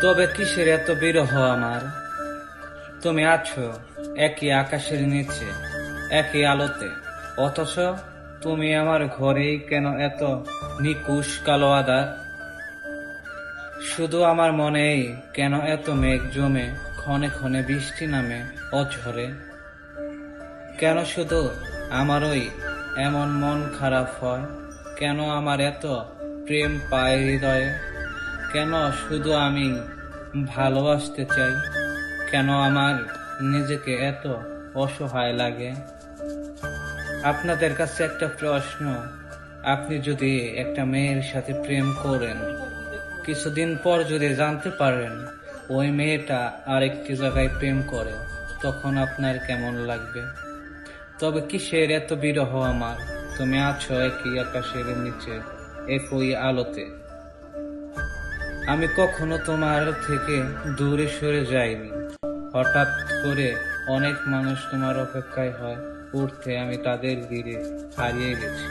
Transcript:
তবে কিসের এত বিরহ আমার? তুমি আছো একই আকাশের নিচে, একই আলোতে, অথচ তুমি আমার ঘরেই কেন এত নিকুশ কালো আঁধার? শুধু আমার মনেই কেন এত মেঘ জমে, ক্ষণে ক্ষণে বৃষ্টি নামে অঝরে? কেন শুধু আমারই এমন মন খারাপ হয়? কেন আমার এত প্রেম পায় হৃদয়ে? কেন শুধু আমি ভালোবাসতে চাই? কেন আমার নিজেকে এত অসহায় লাগে? আপনাদের কাছে একটা প্রশ্ন, আপনি যদি একটা মেয়ের সাথে প্রেম করেন, কিছুদিন পর যদি জানতে পারেন ওই মেয়েটা আরেকটি জায়গায় প্রেম করে, তখন আপনার কেমন লাগবে? তবে কিসের এত বিরহ আমার? তুমি আছো একই আকাশের নিচে, একই আলোতে। আমি কখনো তোমার থেকে দূরে সরে যাইনি। হঠাৎ করে অনেক মানুষ তোমার অপেক্ষায় হয় উঠতে, আমি তাদের ভিড়ে হারিয়ে গেছি।